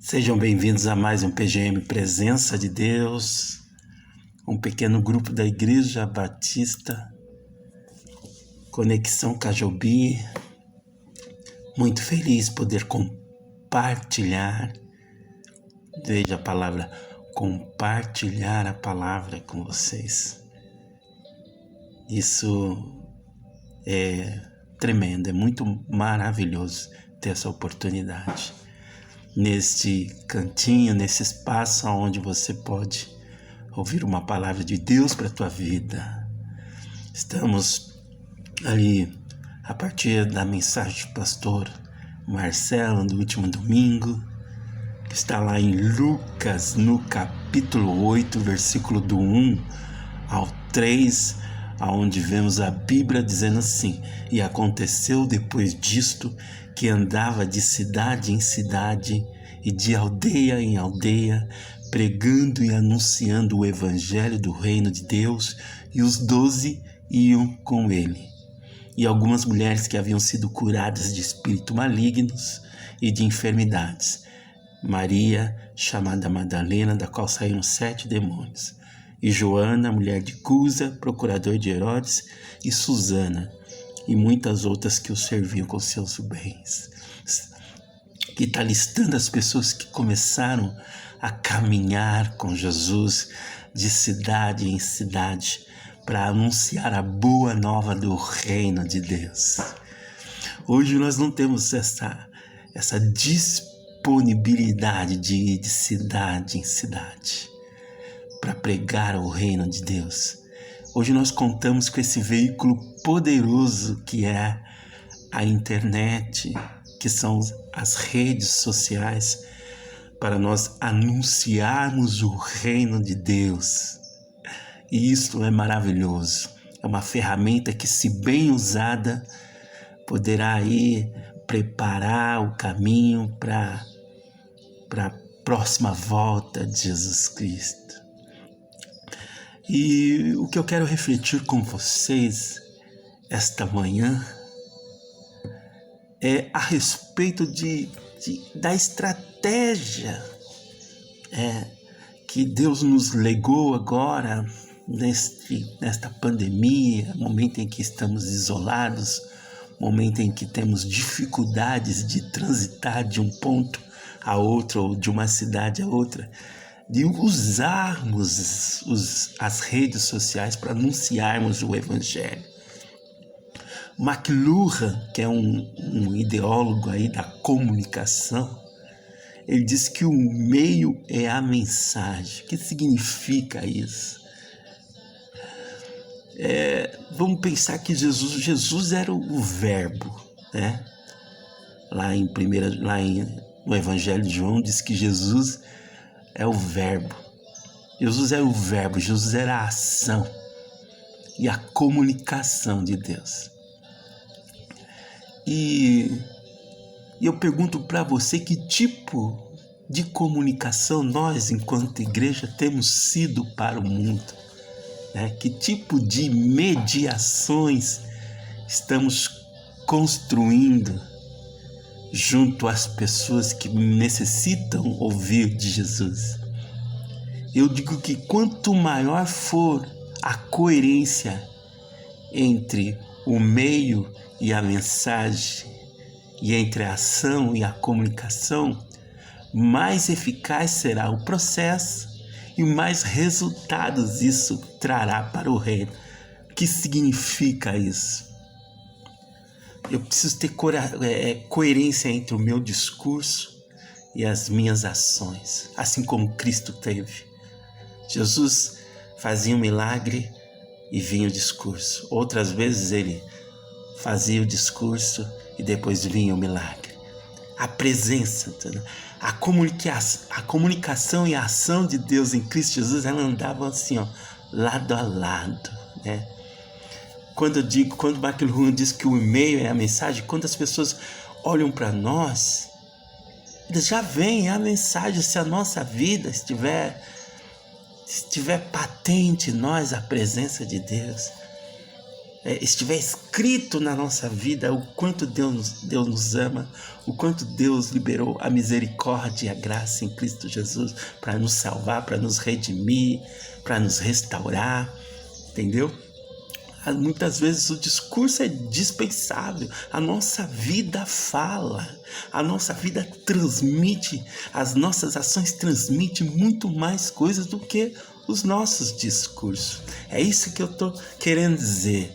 Sejam bem-vindos a mais um PGM Presença de Deus, um pequeno grupo da Igreja Batista, Conexão Cajobi. Muito feliz poder compartilhar, veja a palavra, compartilhar a palavra com vocês. Isso é tremendo, é muito maravilhoso ter essa oportunidade. Neste cantinho, nesse espaço onde você pode ouvir uma palavra de Deus para a tua vida. Estamos ali a partir da mensagem do pastor Marcelo do último domingo, que está lá em Lucas, no capítulo 8, versículo do 1 ao 3, onde vemos a Bíblia dizendo assim: e aconteceu depois disto que andava de cidade em cidade e de aldeia em aldeia, pregando e anunciando o evangelho do reino de Deus, e os 12 iam com ele. E algumas mulheres que haviam sido curadas de espíritos malignos e de enfermidades. Maria, chamada Madalena, da qual saíram 7 demônios. E Joana, mulher de Cusa, procurador de Herodes, e Susana, e muitas outras que o serviam com seus bens. Que está listando as pessoas que começaram a caminhar com Jesus de cidade em cidade para anunciar a boa nova do reino de Deus. Hoje nós não temos essa disponibilidade de ir de cidade em cidade para pregar o reino de Deus. Hoje nós contamos com esse veículo poderoso que é a internet, que são as redes sociais, para nós anunciarmos o reino de Deus. E isso é maravilhoso. É uma ferramenta que, se bem usada, poderá aí preparar o caminho para a próxima volta de Jesus Cristo. E o que eu quero refletir com vocês esta manhã é a respeito da estratégia que Deus nos legou agora nesta pandemia, momento em que estamos isolados, momento em que temos dificuldades de transitar de um ponto a outro ou de uma cidade a outra, de usarmos as redes sociais para anunciarmos o evangelho. McLuhan, que é um ideólogo aí da comunicação, ele diz que o meio é a mensagem. O que significa isso? Vamos pensar que Jesus era o verbo, né? No Evangelho de João diz que Jesus é o verbo. Jesus era o verbo, Jesus era a ação e a comunicação de Deus. E eu pergunto para você, que tipo de comunicação nós, enquanto igreja, temos sido para o mundo? Que tipo de mediações estamos construindo junto às pessoas que necessitam ouvir de Jesus? Eu digo que quanto maior for a coerência entre o meio e a mensagem, e entre a ação e a comunicação, mais eficaz será o processo e mais resultados isso trará para o reino. O que significa isso? Eu preciso ter coerência entre o meu discurso e as minhas ações, assim como Cristo teve. Jesus fazia um milagre e vinha o discurso. Outras vezes ele fazia o discurso e depois vinha o milagre. A presença, a comunicação e a ação de Deus em Cristo Jesus, ela andava assim, lado a lado, né? Quando McLuhan diz que o e-mail é a mensagem, quando as pessoas olham para nós, eles já veem a mensagem. Se a nossa vida estiver patente em nós a presença de Deus, estiver escrito na nossa vida o quanto Deus nos ama, o quanto Deus liberou a misericórdia e a graça em Cristo Jesus para nos salvar, para nos redimir, para nos restaurar, entendeu? Muitas vezes o discurso é dispensável, a nossa vida fala, a nossa vida transmite, as nossas ações transmitem muito mais coisas do que os nossos discursos. É isso que eu estou querendo dizer.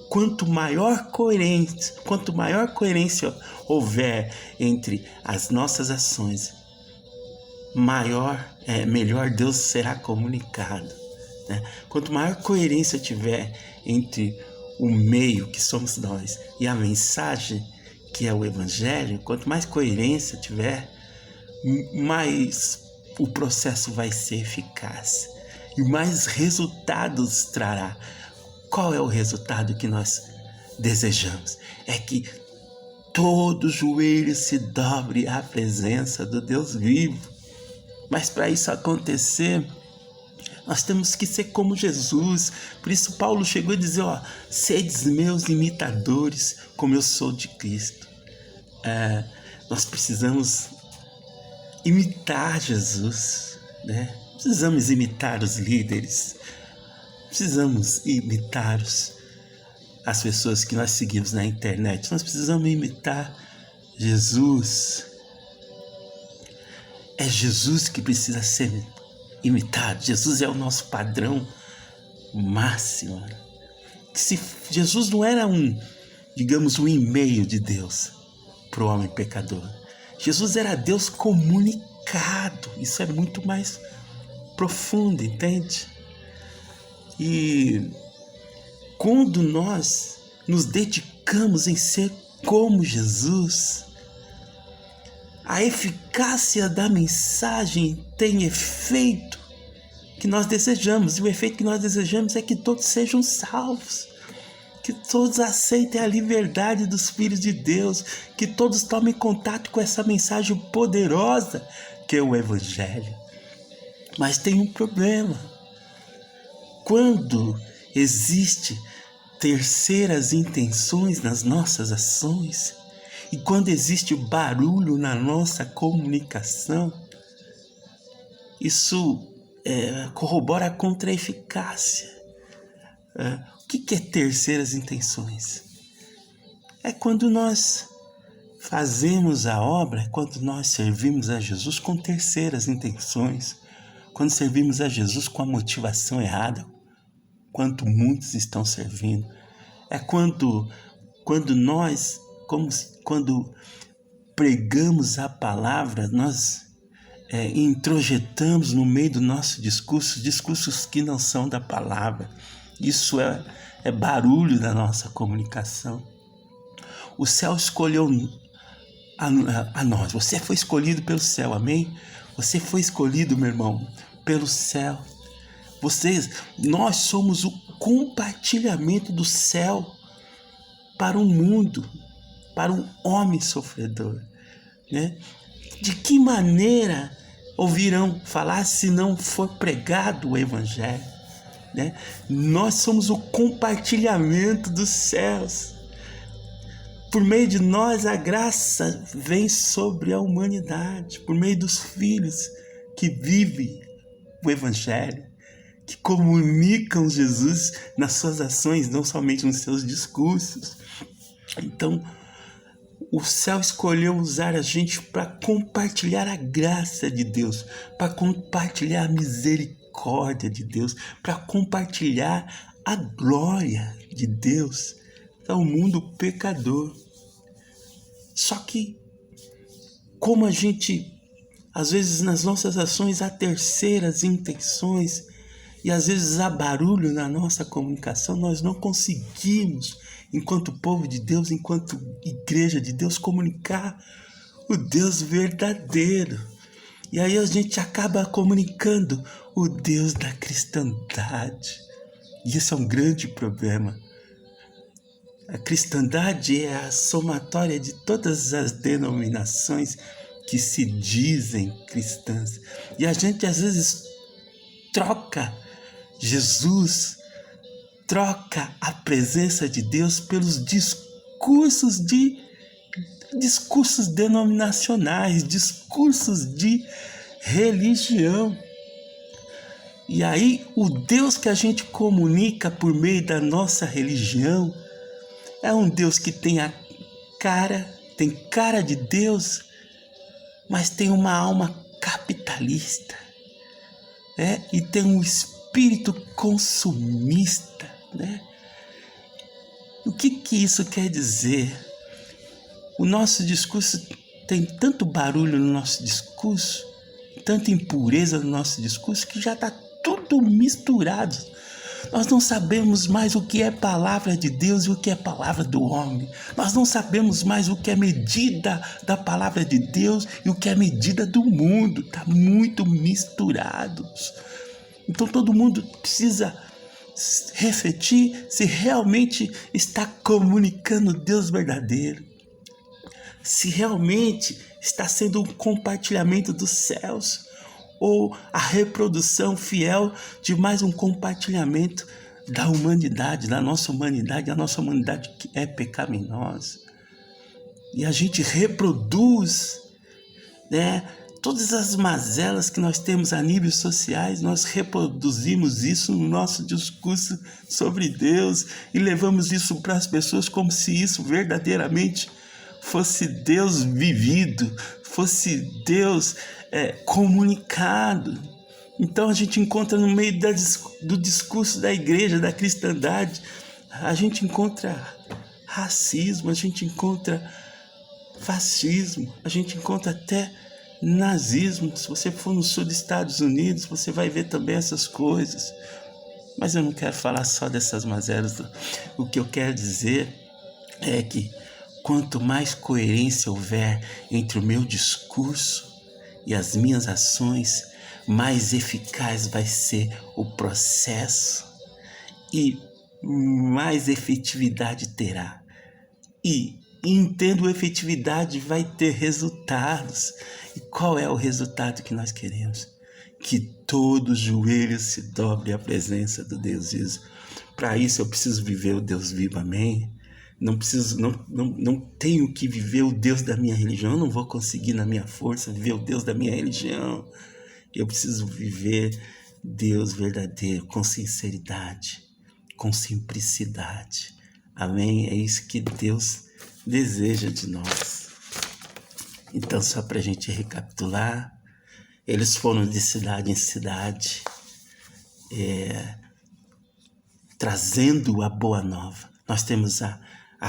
Quanto maior coerência houver entre as nossas ações, melhor Deus será comunicado, né? Quanto maior coerência tiver entre o meio que somos nós e a mensagem que é o Evangelho, quanto mais coerência tiver, mais o processo vai ser eficaz e mais resultados trará. Qual é o resultado que nós desejamos? É que todo joelho se dobre à presença do Deus vivo. Mas para isso acontecer, nós temos que ser como Jesus. Por isso Paulo chegou a dizer, sedes meus imitadores, como eu sou de Cristo. Nós precisamos imitar Jesus, né? Precisamos imitar os líderes. Precisamos imitar as pessoas que nós seguimos na internet. Nós precisamos imitar Jesus. É Jesus que precisa ser imitado. Jesus é o nosso padrão máximo. Se Jesus não era um e-mail de Deus para o homem pecador. Jesus era Deus comunicado. Isso é muito mais profundo, entende? E quando nós nos dedicamos em ser como Jesus, a eficácia da mensagem tem efeito que nós desejamos. E o efeito que nós desejamos é que todos sejam salvos, que todos aceitem a liberdade dos filhos de Deus, que todos tomem contato com essa mensagem poderosa que é o Evangelho. Mas tem um problema. Quando existe terceiras intenções nas nossas ações e quando existe barulho na nossa comunicação, isso corrobora contra a eficácia. O que é terceiras intenções? É quando nós fazemos a obra, quando nós servimos a Jesus com terceiras intenções, quando servimos a Jesus com a motivação errada, quanto muitos estão servindo. É quando pregamos a palavra, nós introjetamos no meio do nosso discurso discursos que não são da palavra. Isso é barulho da nossa comunicação. O céu escolheu a nós. Você foi escolhido pelo céu, amém? Você foi escolhido, meu irmão, pelo céu. Nós somos o compartilhamento do céu para o mundo, para um homem sofredor, né? De que maneira ouvirão falar se não for pregado o Evangelho, né? Nós somos o compartilhamento dos céus. Por meio de nós a graça vem sobre a humanidade, por meio dos filhos que vivem o Evangelho, que comunicam Jesus nas suas ações, não somente nos seus discursos. Então, o céu escolheu usar a gente para compartilhar a graça de Deus, para compartilhar a misericórdia de Deus, para compartilhar a glória de Deus ao mundo pecador. Só que, como a gente, às vezes nas nossas ações há terceiras intenções, e às vezes há barulho na nossa comunicação, nós não conseguimos, enquanto povo de Deus, enquanto igreja de Deus, comunicar o Deus verdadeiro. E aí a gente acaba comunicando o Deus da cristandade. E isso é um grande problema. A cristandade é a somatória de todas as denominações que se dizem cristãs. E a gente às vezes troca Jesus troca a presença de Deus pelos discursos denominacionais, discursos de religião. E aí, o Deus que a gente comunica por meio da nossa religião é um Deus que tem cara de Deus, mas tem uma alma capitalista, e tem um espírito consumista, O que isso quer dizer? O nosso discurso tem tanto barulho no nosso discurso, tanta impureza no nosso discurso, que já está tudo misturado. Nós não sabemos mais o que é palavra de Deus e o que é palavra do homem. Nós não sabemos mais o que é medida da palavra de Deus e o que é medida do mundo. Está muito misturado. Então todo mundo precisa refletir se realmente está comunicando Deus verdadeiro. Se realmente está sendo um compartilhamento dos céus, ou a reprodução fiel de mais um compartilhamento da humanidade, da nossa humanidade, a nossa humanidade que é pecaminosa. E a gente reproduz, todas as mazelas que nós temos a níveis sociais, nós reproduzimos isso no nosso discurso sobre Deus e levamos isso para as pessoas como se isso verdadeiramente fosse Deus vivido, fosse Deus comunicado. Então a gente encontra no meio do discurso da igreja, da cristandade, a gente encontra racismo, a gente encontra fascismo, a gente encontra até nazismo. Se você for no sul dos Estados Unidos, você vai ver também essas coisas. Mas eu não quero falar só dessas mazelas. O que eu quero dizer é que quanto mais coerência houver entre o meu discurso e as minhas ações, mais eficaz vai ser o processo e mais efetividade terá. E tendo efetividade vai ter resultados. E qual é o resultado que nós queremos? Que todo joelho se dobre à presença do Deus vivo. Para isso eu preciso viver o Deus vivo, amém? Não tenho que viver o Deus da minha religião. Eu não vou conseguir na minha força viver o Deus da minha religião. Eu preciso viver Deus verdadeiro, com sinceridade, com simplicidade. Amém? É isso que Deus deseja de nós. Então, só para a gente recapitular, eles foram de cidade em cidade, trazendo a boa nova. Nós temos as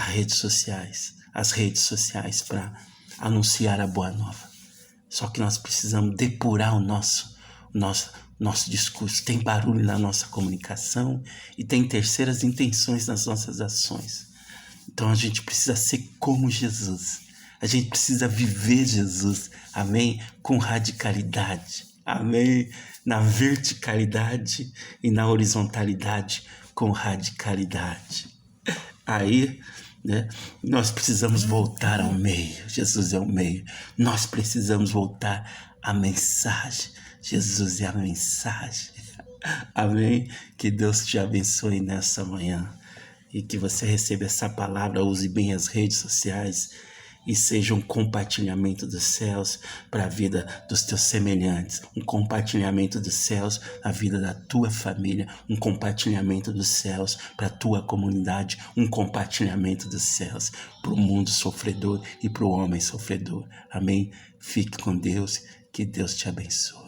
redes sociais para anunciar a boa nova. Só que nós precisamos depurar o nosso discurso. Tem barulho na nossa comunicação e tem terceiras intenções nas nossas ações. Então a gente precisa ser como Jesus. A gente precisa viver Jesus, amém? Com radicalidade, amém? Na verticalidade e na horizontalidade, com radicalidade. Aí, nós precisamos voltar ao meio. Jesus é o meio. Nós precisamos voltar à mensagem. Jesus é a mensagem. Amém? Que Deus te abençoe nessa manhã. E que você receba essa palavra, use bem as redes sociais e seja um compartilhamento dos céus para a vida dos teus semelhantes, um compartilhamento dos céus na vida da tua família, um compartilhamento dos céus para a tua comunidade, um compartilhamento dos céus para o mundo sofredor e para o homem sofredor. Amém? Fique com Deus, que Deus te abençoe.